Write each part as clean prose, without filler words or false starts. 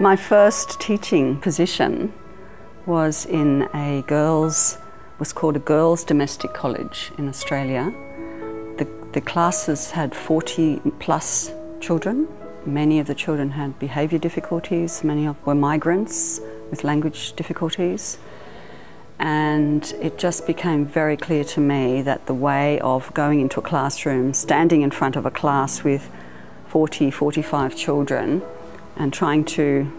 My first teaching position was in was called a girls' domestic college in Australia. The classes had 40 plus children. Many of the children had behaviour difficulties, many were migrants with language difficulties. And it just became very clear to me that the way of going into a classroom, standing in front of a class with 40, 45 children and trying to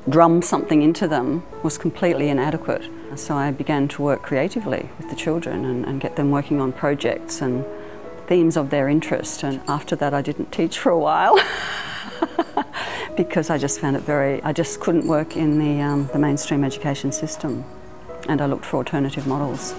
drum something into them was completely inadequate. So I began to work creatively with the children and get them working on projects and themes of their interest. And after that I didn't teach for a while because I just found it I just couldn't work in the mainstream education system, and I looked for alternative models.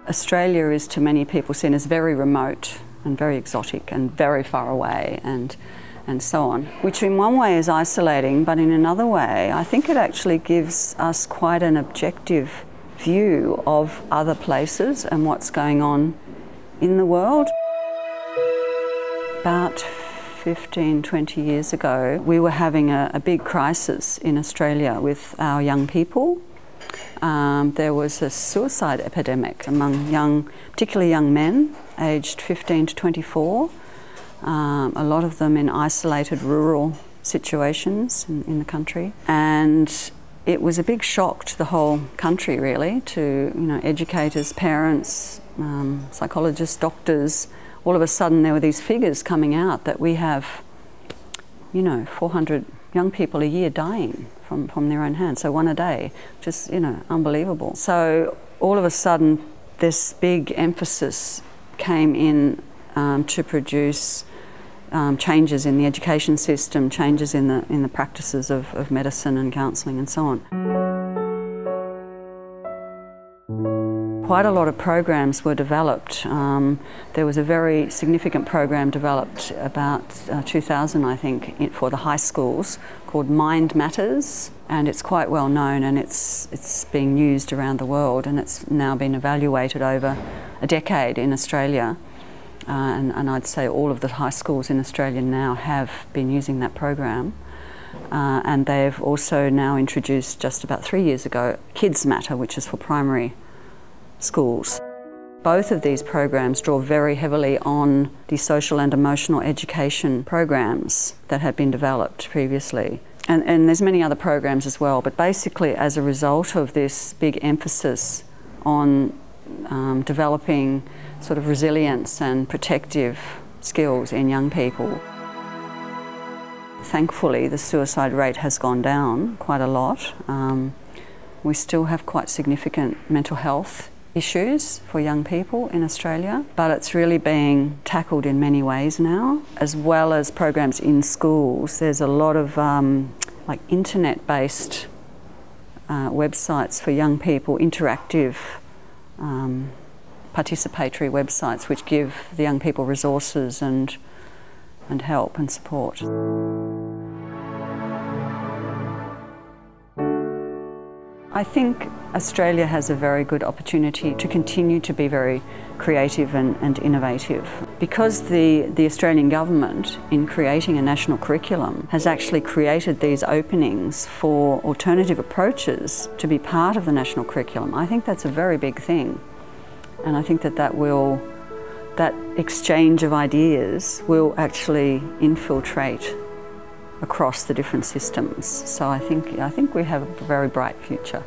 Australia is to many people seen as very remote and very exotic and very far away and so on, which in one way is isolating, but in another way I think it actually gives us quite an objective view of other places and what's going on in the world. About 15, 20 years ago we were having a big crisis in Australia with our young people. There was a suicide epidemic among particularly young men aged 15 to 24, a lot of them in isolated rural situations in the country. And it was a big shock to the whole country, really, to educators, parents, psychologists, doctors. All of a sudden there were these figures coming out that we have 400 young people a year dying from their own hands, so one a day, just unbelievable. So all of a sudden this big emphasis came in to produce changes in the education system, changes in the practices of medicine and counselling and so on. Quite a lot of programs were developed. There was a very significant program developed about 2000, I think, for the high schools called Mind Matters, and it's quite well known and it's being used around the world, and it's now been evaluated over a decade in Australia. And I'd say all of the high schools in Australia now have been using that program. And they've also now introduced, just about 3 years ago, Kids Matter, which is for primary schools. Both of these programs draw very heavily on the social and emotional education programs that had been developed previously. And there's many other programs as well, but basically as a result of this big emphasis on developing sort of resilience and protective skills in young people, thankfully the suicide rate has gone down quite a lot. We still have quite significant mental health issues for young people in Australia, but it's really being tackled in many ways now, as well as programs in schools. There's a lot of like internet-based websites for young people, interactive participatory websites which give the young people resources and help and support. I think Australia has a very good opportunity to continue to be very creative and innovative, because the Australian government, in creating a national curriculum, has actually created these openings for alternative approaches to be part of the national curriculum. I think that's a very big thing, and I think that exchange of ideas will actually infiltrate across the different systems. So I think we have a very bright future.